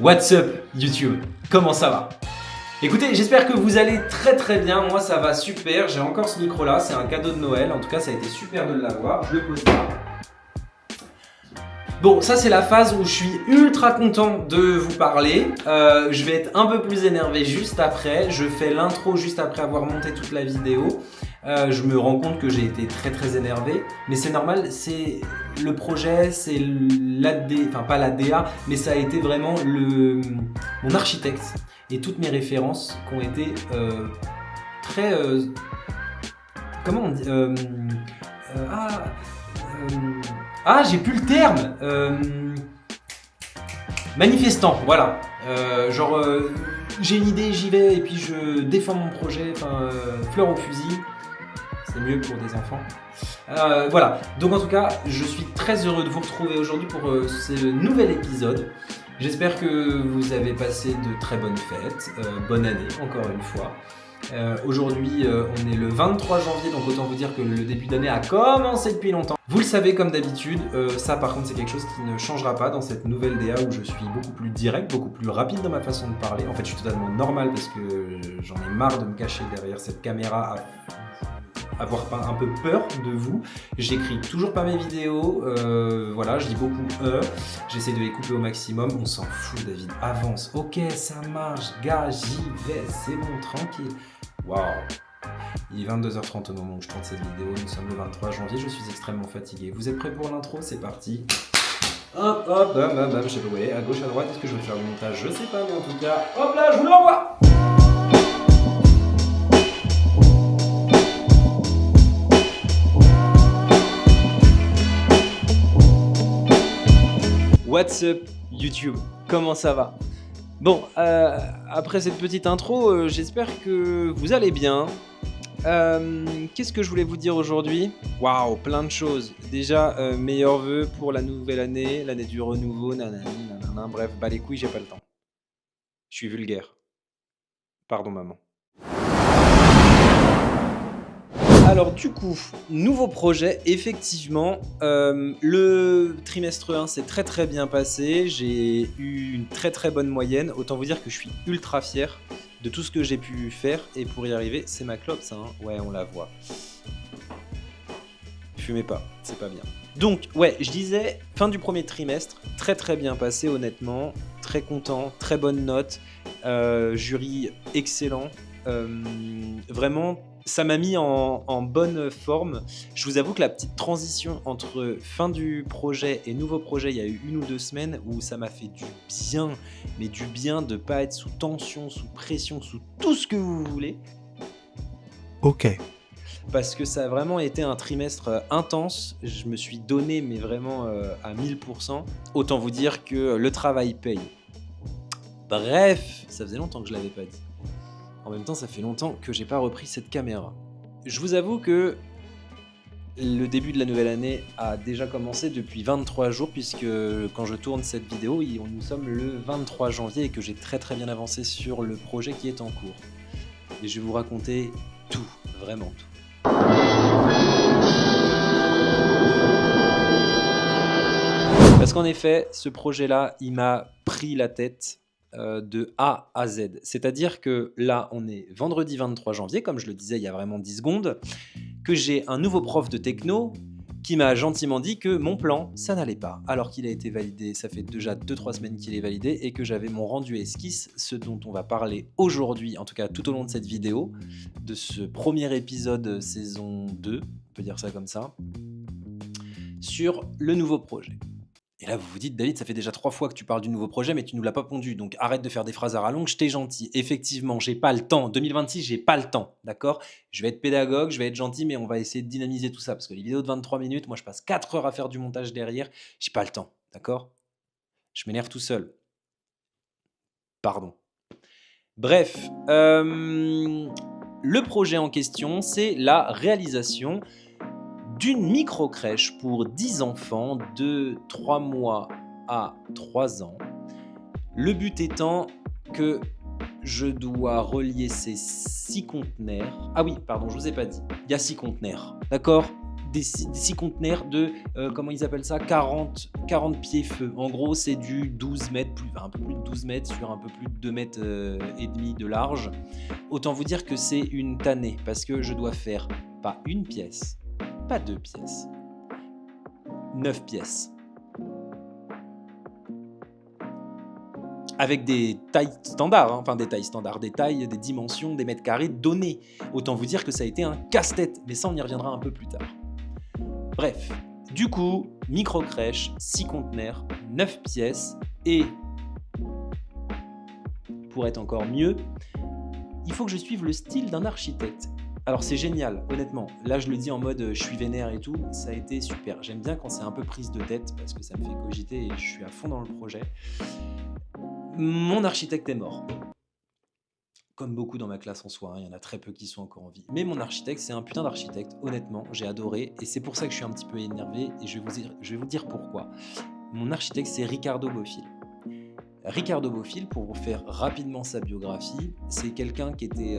What's up YouTube? Comment ça va? Écoutez, j'espère que vous allez très bien, moi ça va super, j'ai encore ce micro là, c'est un cadeau de Noël, en tout cas ça a été super de l'avoir, je le pose là. Bon, ça c'est la phase où je suis ultra content de vous parler, je vais être un peu plus énervé juste après, je fais l'intro juste après avoir monté toute la vidéo. Je me rends compte que j'ai été très énervé, mais c'est normal, c'est le projet, c'est l'AD, enfin pas la DA, mais ça a été vraiment mon architecte et toutes mes références qui ont été très... comment on dit j'ai plus le terme manifestant, voilà. J'ai une idée, j'y vais et puis je défends mon projet, fleur au fusil. C'est mieux pour des enfants. Voilà, donc en tout cas, je suis très heureux de vous retrouver aujourd'hui pour ce nouvel épisode. J'espère que vous avez passé de très bonnes fêtes, bonne année encore une fois. Aujourd'hui, on est le 23 janvier, donc autant vous dire que le début d'année a commencé depuis longtemps. Vous le savez comme d'habitude, ça par contre c'est quelque chose qui ne changera pas dans cette nouvelle DA où je suis beaucoup plus direct, beaucoup plus rapide dans ma façon de parler. En fait, je suis totalement normal parce que j'en ai marre de me cacher derrière cette caméra avoir un peu peur de vous. J'écris toujours pas mes vidéos, voilà, je dis beaucoup j'essaie de les couper au maximum. On s'en fout, David, avance. Ok, ça marche, gars, j'y vais, c'est bon, tranquille. Waouh. Il est 22h30 au moment où je tourne cette vidéo, nous sommes le 23 janvier, je suis extrêmement fatigué. Vous êtes prêts pour l'intro? C'est parti. Hop, bam, je sais pas où aller, à gauche, à droite, est-ce que je vais faire le montage? Je sais pas, mais en tout cas, hop là, je vous l'envoie. What's up YouTube? Comment ça va? Bon, après cette petite intro, j'espère que vous allez bien. Qu'est-ce que je voulais vous dire aujourd'hui? Waouh, plein de choses. Déjà, meilleurs vœux pour la nouvelle année, l'année du renouveau, nanani, nanana, bref, bah les couilles, j'ai pas le temps. Je suis vulgaire. Pardon maman. Alors du coup, nouveau projet, effectivement, le trimestre 1 s'est très bien passé, j'ai eu une très bonne moyenne, autant vous dire que je suis ultra fier de tout ce que j'ai pu faire, et pour y arriver, c'est ma clope ça, hein. Ouais, on la voit. Fumez pas, c'est pas bien. Donc, ouais, je disais, fin du premier trimestre, très bien passé honnêtement, très content, très bonne note, jury excellent, vraiment... Ça m'a mis en bonne forme. Je vous avoue que la petite transition entre fin du projet et nouveau projet, il y a eu 1 ou 2 semaines où ça m'a fait du bien, mais du bien de ne pas être sous tension, sous pression, sous tout ce que vous voulez. Ok. Parce que ça a vraiment été un trimestre intense. Je me suis donné, mais vraiment à 1000%. Autant vous dire que le travail paye. Bref, ça faisait longtemps que je ne l'avais pas dit. En même temps, ça fait longtemps que j'ai pas repris cette caméra. Je vous avoue que le début de la nouvelle année a déjà commencé depuis 23 jours puisque quand je tourne cette vidéo, nous sommes le 23 janvier et que j'ai très bien avancé sur le projet qui est en cours. Et je vais vous raconter tout, vraiment tout. Parce qu'en effet, ce projet-là, il m'a pris la tête de A à Z. C'est-à-dire que là, on est vendredi 23 janvier, comme je le disais il y a vraiment 10 secondes, que j'ai un nouveau prof de techno qui m'a gentiment dit que mon plan, ça n'allait pas, alors qu'il a été validé, ça fait déjà 2-3 semaines qu'il est validé, et que j'avais mon rendu esquisse, ce dont on va parler aujourd'hui, en tout cas tout au long de cette vidéo, de ce premier épisode saison 2, on peut dire ça comme ça, sur le nouveau projet. Et là, vous vous dites, David, ça fait déjà 3 fois que tu parles du nouveau projet, mais tu nous l'as pas pondu, donc arrête de faire des phrases à rallonge, je t'ai gentil. Effectivement, j'ai pas le temps. 2026, j'ai pas le temps, d'accord? Je vais être pédagogue, je vais être gentil, mais on va essayer de dynamiser tout ça, parce que les vidéos de 23 minutes, moi, je passe 4 heures à faire du montage derrière, j'ai pas le temps, d'accord? Je m'énerve tout seul. Pardon. Bref, le projet en question, c'est la réalisation d'une micro-crèche pour 10 enfants de 3 mois à 3 ans. Le but étant que je dois relier ces 6 conteneurs. Ah oui, pardon, je vous ai pas dit. Il y a 6 conteneurs, d'accord? des 6 conteneurs de, comment ils appellent ça, 40 pieds feu. En gros, c'est du 12 mètres, un peu plus de 12 mètres sur un peu plus de 2 mètres et demi de large. Autant vous dire que c'est une tannée, parce que je dois faire pas une pièce, pas 2 pièces, 9 pièces. Avec des tailles standards, hein, des tailles, des dimensions, des mètres carrés donnés. Autant vous dire que ça a été un casse-tête, mais ça on y reviendra un peu plus tard. Bref, du coup, micro-crèche, 6 conteneurs, 9 pièces, et pour être encore mieux, il faut que je suive le style d'un architecte. Alors c'est génial, honnêtement. Là je le dis en mode je suis vénère et tout, ça a été super. J'aime bien quand c'est un peu prise de tête parce que ça me fait cogiter et je suis à fond dans le projet. Mon architecte est mort. Comme beaucoup dans ma classe en soi, il y en a très peu qui sont encore en vie. Mais mon architecte, c'est un putain d'architecte, honnêtement, j'ai adoré. Et c'est pour ça que je suis un petit peu énervé et je vais vous dire pourquoi. Mon architecte, c'est Ricardo Bofill. Ricardo Bofill, pour vous faire rapidement sa biographie, c'est quelqu'un qui était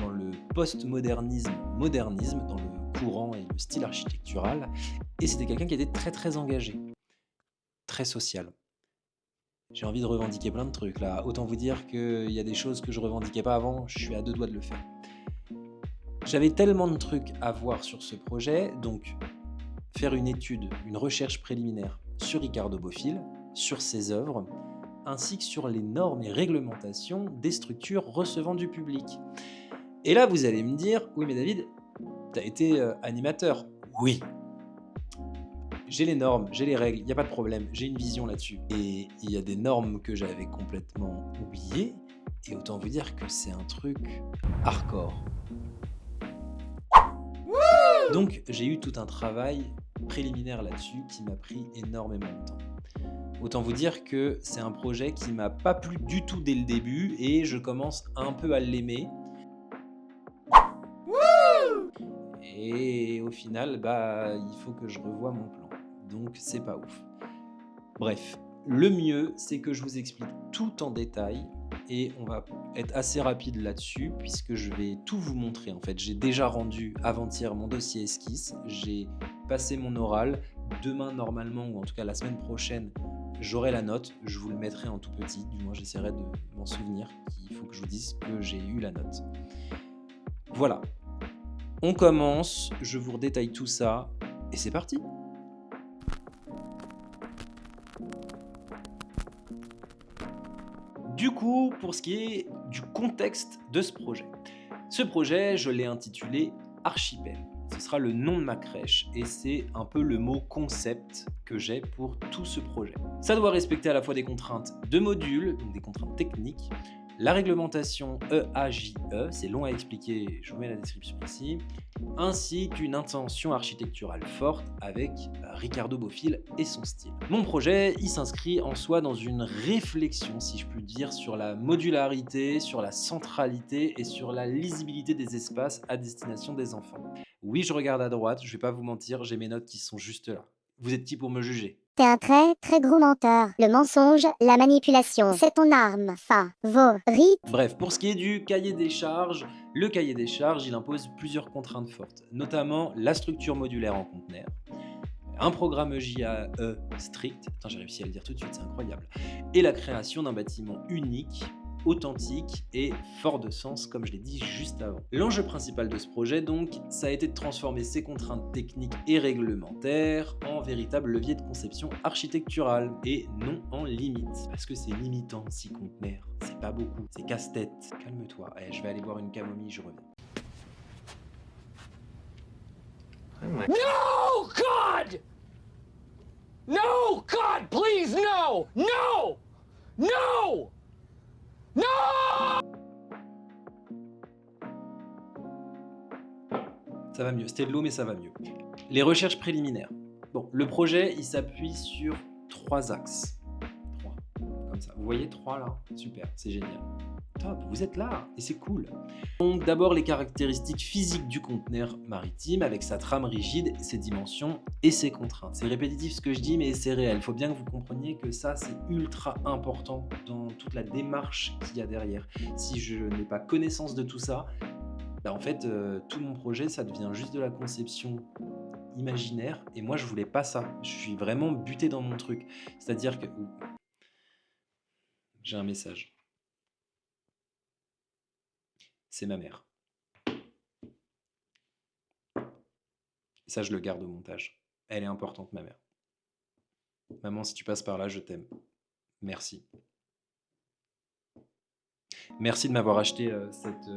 dans le postmodernisme, dans le courant et le style architectural. Et c'était quelqu'un qui était très très engagé, très social. J'ai envie de revendiquer plein de trucs là. Autant vous dire qu'il y a des choses que je revendiquais pas avant, je suis à 2 doigts de le faire. J'avais tellement de trucs à voir sur ce projet, donc faire une étude, une recherche préliminaire sur Ricardo Bofill, sur ses œuvres, ainsi que sur les normes et réglementations des structures recevant du public. Et là, vous allez me dire, oui mais David, t'as été animateur. Oui. J'ai les normes, j'ai les règles, il n'y a pas de problème, j'ai une vision là-dessus. Et il y a des normes que j'avais complètement oubliées, et autant vous dire que c'est un truc hardcore. Donc j'ai eu tout un travail préliminaire là-dessus qui m'a pris énormément de temps. Autant vous dire que c'est un projet qui m'a pas plu du tout dès le début, et je commence un peu à l'aimer. Et au final, il faut que je revoie mon plan. Donc c'est pas ouf. Bref, le mieux, c'est que je vous explique tout en détail et on va être assez rapide là-dessus puisque je vais tout vous montrer. En fait, j'ai déjà rendu avant-hier mon dossier esquisse, j'ai passé mon oral. Demain, normalement, ou en tout cas la semaine prochaine, j'aurai la note. Je vous le mettrai en tout petit, du moins j'essaierai de m'en souvenir. Il faut que je vous dise que j'ai eu la note. Voilà. On commence, je vous redétaille tout ça et c'est parti. Du coup, pour ce qui est du contexte de ce projet, je l'ai intitulé Archipel. Ce sera le nom de ma crèche et c'est un peu le mot concept que j'ai pour tout ce projet. Ça doit respecter à la fois des contraintes de modules, donc des contraintes techniques, la réglementation EAJE, c'est long à expliquer, je vous mets la description ici, ainsi qu'une intention architecturale forte avec Ricardo Bofill et son style. Mon projet, il s'inscrit en soi dans une réflexion, si je puis dire, sur la modularité, sur la centralité et sur la lisibilité des espaces à destination des enfants. Oui, je regarde à droite, je vais pas vous mentir, j'ai mes notes qui sont juste là. Vous êtes qui pour me juger ? T'es un très, très gros menteur. Le mensonge, la manipulation, c'est ton arme. Favorite. Bref, pour ce qui est du cahier des charges, le cahier des charges, il impose plusieurs contraintes fortes, notamment la structure modulaire en conteneur, un programme JAE strict, attends, j'ai réussi à le dire tout de suite, c'est incroyable, et la création d'un bâtiment unique, authentique et fort de sens, comme je l'ai dit juste avant. L'enjeu principal de ce projet, donc, ça a été de transformer ces contraintes techniques et réglementaires en véritable levier de conception architecturale et non en limite. Parce que c'est limitant, 6 conteneurs, c'est pas beaucoup, c'est casse-tête. Calme-toi, je vais aller boire une camomille, je reviens. No, God! No, God, please, no! No! No! No! Ça va mieux, c'était de l'eau mais ça va mieux. Les recherches préliminaires. Bon, le projet il s'appuie sur 3 axes. 3, comme ça. Vous voyez 3 là ? Super, c'est génial. Top, vous êtes là et c'est cool. Donc d'abord les caractéristiques physiques du conteneur maritime avec sa trame rigide, ses dimensions et ses contraintes. C'est répétitif ce que je dis mais c'est réel. Il faut bien que vous compreniez que ça c'est ultra important dans toute la démarche qu'il y a derrière. Si je n'ai pas connaissance de tout ça, en fait tout mon projet ça devient juste de la conception imaginaire, et moi je voulais pas ça. Je suis vraiment buté dans mon truc. C'est-à-dire que... J'ai un message. C'est ma mère. Ça, je le garde au montage. Elle est importante, ma mère. Maman, si tu passes par là, je t'aime. Merci. Merci de m'avoir acheté cette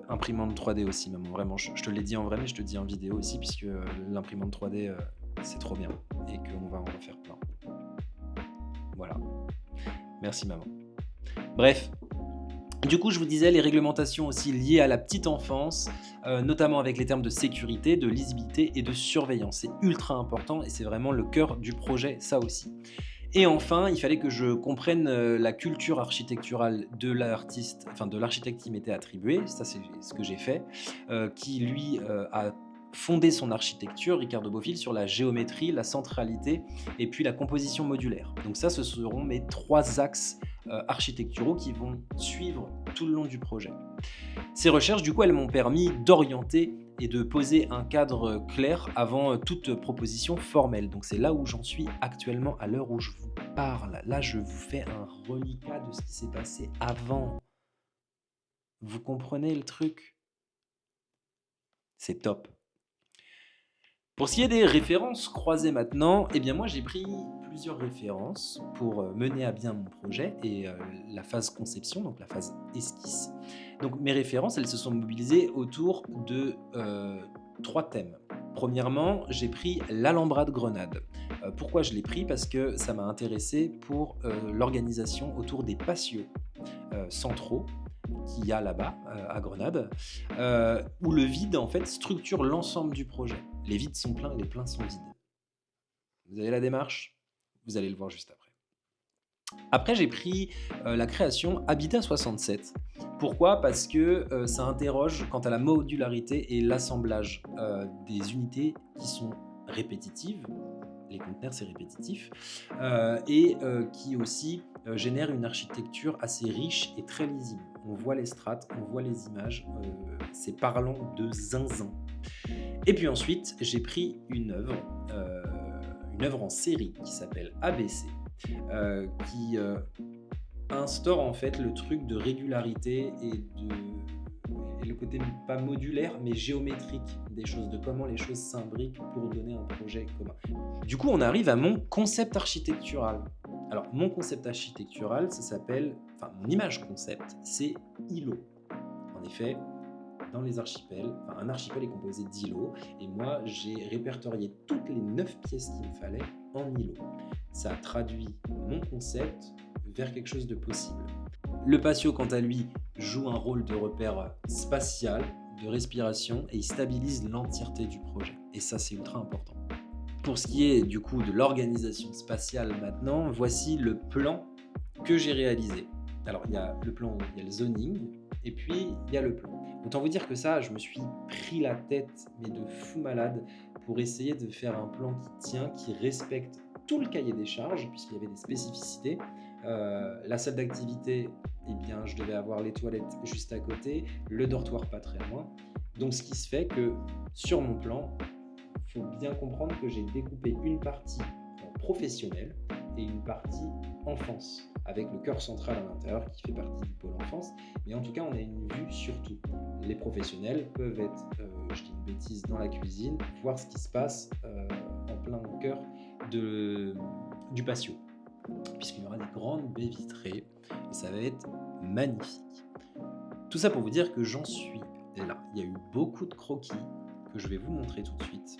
imprimante 3D aussi, maman. Vraiment, je te l'ai dit en vrai, mais je te le dis en vidéo aussi, puisque l'imprimante 3D, c'est trop bien. Et qu'on va en refaire plein. Voilà. Merci, maman. Bref. Du coup, je vous disais, les réglementations aussi liées à la petite enfance, notamment avec les termes de sécurité, de lisibilité et de surveillance. C'est ultra important et c'est vraiment le cœur du projet, ça aussi. Et enfin, il fallait que je comprenne la culture architecturale de l'artiste, enfin de l'architecte qui m'était attribué, ça c'est ce que j'ai fait, qui lui a fondé son architecture, Ricardo Bofill, sur la géométrie, la centralité et puis la composition modulaire. Donc ça, ce seront mes 3 axes architecturaux qui vont suivre tout le long du projet. Ces recherches, du coup, elles m'ont permis d'orienter et de poser un cadre clair avant toute proposition formelle. Donc c'est là où j'en suis actuellement à l'heure où je vous parle. Là, je vous fais un reliquat de ce qui s'est passé avant. Vous comprenez le truc? C'est top. Pour ce qui est des références croisées maintenant, eh bien moi j'ai pris plusieurs références pour mener à bien mon projet et la phase conception, donc la phase esquisse. Donc mes références, elles se sont mobilisées autour de 3 thèmes. Premièrement, j'ai pris l'Alhambra de Grenade. Pourquoi je l'ai pris? Parce que ça m'a intéressé pour l'organisation autour des patios centraux qu'il y a là-bas, à Grenade, où le vide, en fait, structure l'ensemble du projet. Les vides sont pleins et les pleins sont vides. Vous avez la démarche? Vous allez le voir juste après. Après, j'ai pris la création Habitat 67. Pourquoi? Parce que ça interroge quant à la modularité et l'assemblage des unités qui sont répétitives. Les conteneurs, c'est répétitif. Et qui aussi génère une architecture assez riche et très lisible. On voit les strates, on voit les images, c'est parlant de zinzin. Et puis ensuite, j'ai pris une œuvre en série qui s'appelle ABC, qui instaure en fait le truc de régularité et le côté pas modulaire mais géométrique des choses, de comment les choses s'imbriquent pour donner un projet commun. Du coup, on arrive à mon concept architectural. Alors, mon concept architectural, ça s'appelle, enfin, mon image concept, c'est îlot. En effet, dans les archipels, un archipel est composé d'îlots, et moi, j'ai répertorié toutes les 9 pièces qu'il me fallait en îlots. Ça traduit mon concept vers quelque chose de possible. Le patio, quant à lui, joue un rôle de repère spatial, de respiration, et il stabilise l'entièreté du projet. Et ça, c'est ultra important. Pour ce qui est du coup de l'organisation spatiale maintenant, voici le plan que j'ai réalisé. Alors il y a le plan, il y a le zoning, et puis il y a le plan. Autant vous dire que ça, je me suis pris la tête, mais de fou malade, pour essayer de faire un plan qui tient, qui respecte tout le cahier des charges, puisqu'il y avait des spécificités. La salle d'activité, eh bien, je devais avoir les toilettes juste à côté, le dortoir pas très loin. Donc ce qui se fait que sur mon plan, il faut bien comprendre que j'ai découpé une partie professionnelle et une partie enfance, avec le cœur central à l'intérieur qui fait partie du pôle enfance. Mais en tout cas, on a une vue sur tout. Les professionnels peuvent être, je dis une bêtise, dans la cuisine, voir ce qui se passe en plein cœur du patio, puisqu'il y aura des grandes baies vitrées et ça va être magnifique. Tout ça pour vous dire que j'en suis là. Il y a eu beaucoup de croquis que je vais vous montrer tout de suite.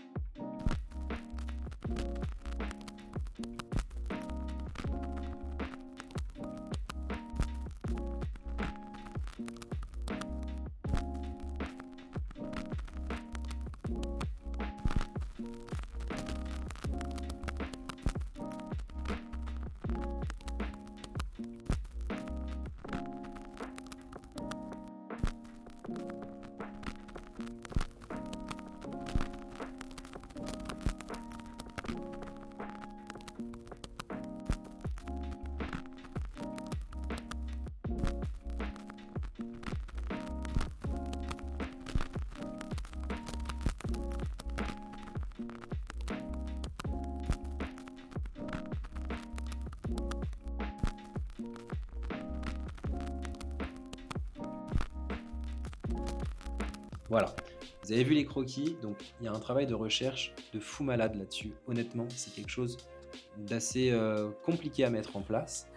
Voilà. Vous avez vu les croquis, donc il y a un travail de recherche de fou malade là-dessus. Honnêtement, c'est quelque chose d'assez compliqué à mettre en place,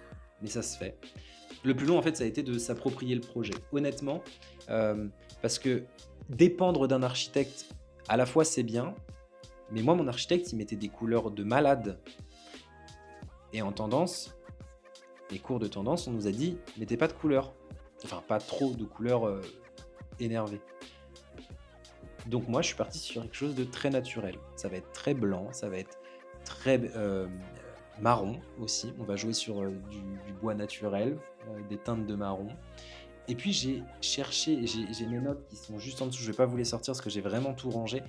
mais ça se fait. Le plus long, en fait, ça a été de s'approprier le projet. Honnêtement, parce que dépendre d'un architecte, à la fois c'est bien, mais moi, mon architecte, il mettait des couleurs de malade. Et en tendance, les cours de tendance, on nous a dit, mettez pas de couleurs. Enfin, pas trop de couleurs énervées. Donc moi, je suis parti sur quelque chose de très naturel. Ça va être très blanc, ça va être très marron aussi. On va jouer sur du bois naturel, des teintes de marron. Et puis j'ai cherché, j'ai mes notes qui sont juste en dessous, je ne vais pas vous les sortir parce que j'ai vraiment tout rangé.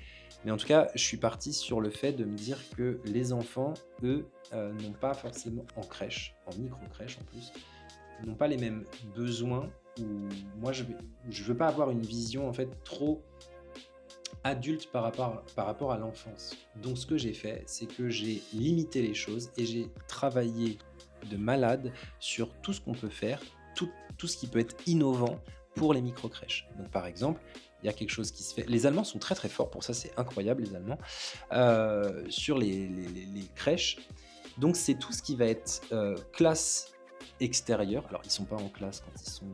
Mais en tout cas, je suis parti sur le fait de me dire que les enfants, eux, n'ont pas forcément en crèche, en micro-crèche en plus, n'ont pas les mêmes besoins. Ou moi, je veux pas avoir une vision en fait trop adulte par rapport à l'enfance. Donc ce que j'ai fait, c'est que j'ai limité les choses et j'ai travaillé de malade sur tout ce qu'on peut faire, tout ce qui peut être innovant pour les micro-crèches. Donc par exemple, il y a quelque chose qui se fait. Les Allemands sont très très forts pour ça, c'est incroyable les Allemands, sur les crèches. Donc c'est tout ce qui va être classe extérieure. Alors ils ne sont pas en classe quand ils sont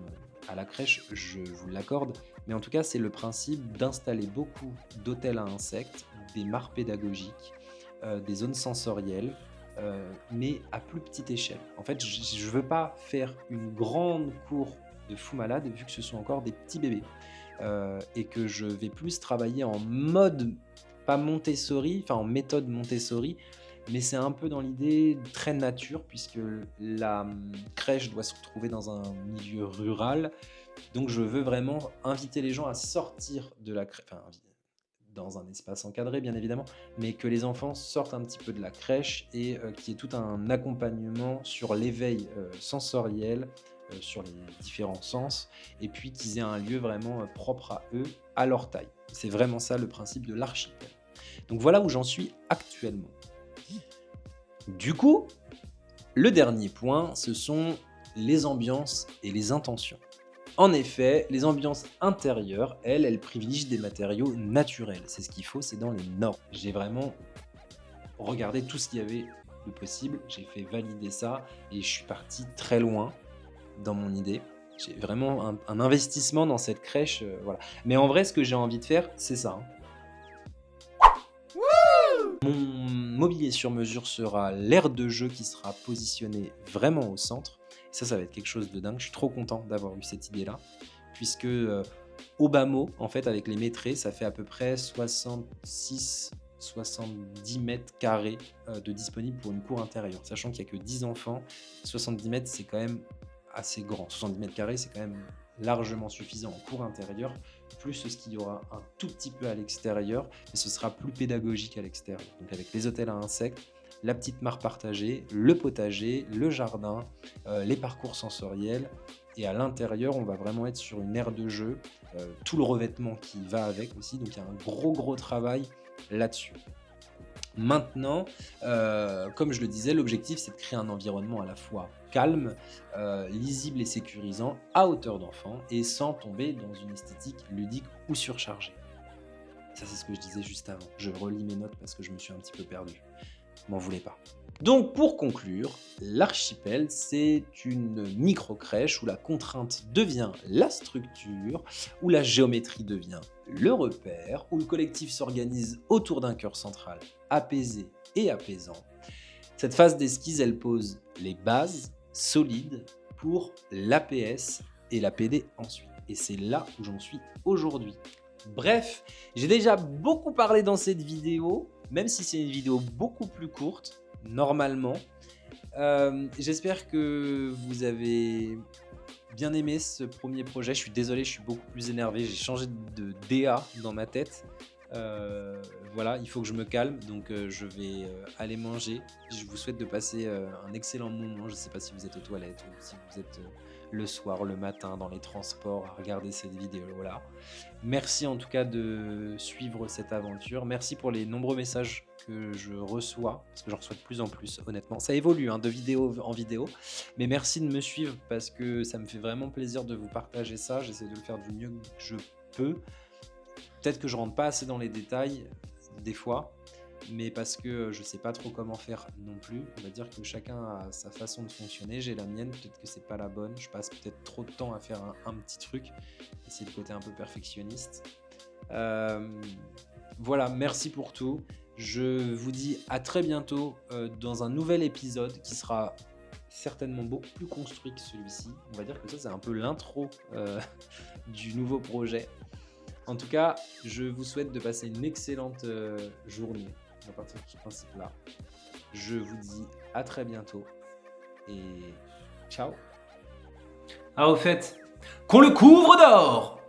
à la crèche, je vous l'accorde, mais en tout cas c'est le principe d'installer beaucoup d'hôtels à insectes, des mares pédagogiques, des zones sensorielles, mais à plus petite échelle. En fait, je ne veux pas faire une grande cour de fou malade vu que ce sont encore des petits bébés et que je vais plus travailler en mode, pas Montessori, enfin en méthode Montessori, mais c'est un peu dans l'idée très nature puisque la crèche doit se retrouver dans un milieu rural. Donc je veux vraiment inviter les gens à sortir de la crèche, enfin dans un espace encadré bien évidemment, mais que les enfants sortent un petit peu de la crèche et qu'il y ait tout un accompagnement sur l'éveil sensoriel, sur les différents sens, et puis qu'ils aient un lieu vraiment propre à eux, à leur taille. C'est vraiment ça le principe de l'archipel. Donc voilà où j'en suis actuellement. Du coup, le dernier point, ce sont les ambiances et les intentions. En effet, les ambiances intérieures, elles privilégient des matériaux naturels. C'est ce qu'il faut, c'est dans les normes. J'ai vraiment regardé tout ce qu'il y avait de possible, j'ai fait valider ça et je suis parti très loin dans mon idée. J'ai vraiment un investissement dans cette crèche, voilà. Mais en vrai, ce que j'ai envie de faire, c'est ça. Mon mobilier sur mesure sera l'aire de jeu qui sera positionné vraiment au centre. Et ça va être quelque chose de dingue. Je suis trop content d'avoir eu cette idée-là. Puisque au bas mot, en fait, avec les mètres, ça fait à peu près 66-70 mètres carrés de disponible pour une cour intérieure. Sachant qu'il n'y a que 10 enfants, 70 mètres, c'est quand même assez grand. 70 mètres carrés, c'est quand même largement suffisant en cour intérieure, plus ce qu'il y aura un tout petit peu à l'extérieur, mais ce sera plus pédagogique à l'extérieur. Donc avec les hôtels à insectes, la petite mare partagée, le potager, le jardin, les parcours sensoriels, et à l'intérieur, on va vraiment être sur une aire de jeu, tout le revêtement qui va avec aussi, donc il y a un gros travail là-dessus. Maintenant, comme je le disais, l'objectif c'est de créer un environnement à la fois calme, lisible et sécurisant à hauteur d'enfant et sans tomber dans une esthétique ludique ou surchargée. Ça c'est ce que je disais juste avant. Je relis mes notes parce que je me suis un petit peu perdu. M'en voulez pas. Donc pour conclure, l'archipel c'est une micro-crèche où la contrainte devient la structure, où la géométrie devient le repère, où le collectif s'organise autour d'un cœur central apaisé et apaisant. Cette phase d'esquisse, elle pose les bases solides pour l'APS et la PD ensuite. Et c'est là où j'en suis aujourd'hui. Bref, j'ai déjà beaucoup parlé dans cette vidéo, même si c'est une vidéo beaucoup plus courte, normalement. J'espère que vous avez bien aimé ce premier projet. Je suis désolé, je suis beaucoup plus énervé. J'ai changé de DA dans ma tête. Voilà, il faut que je me calme, donc je vais aller manger. Je vous souhaite de passer un excellent moment. Je ne sais pas si vous êtes aux toilettes ou si vous êtes le soir, le matin, dans les transports à regarder cette vidéo-là. Merci en tout cas de suivre cette aventure. Merci pour les nombreux messages que je reçois, parce que j'en reçois de plus en plus, honnêtement. Ça évolue de vidéo en vidéo, mais merci de me suivre parce que ça me fait vraiment plaisir de vous partager ça. J'essaie de le faire du mieux que je peux. peut-être que je rentre pas assez dans les détails des fois, mais parce que je sais pas trop comment faire non plus. On va dire que chacun a sa façon de fonctionner. J'ai la mienne, peut-être que c'est pas la bonne. Je passe peut-être trop de temps à faire un petit truc. Et c'est le côté un peu perfectionniste. Voilà, merci pour tout. Je vous dis à très bientôt dans un nouvel épisode qui sera certainement beaucoup plus construit que celui-ci. On va dire que ça, c'est un peu l'intro du nouveau projet. En tout cas, je vous souhaite de passer une excellente journée à partir de ce principe-là. Je vous dis à très bientôt et ciao. Ah, au fait, qu'on le couvre d'or!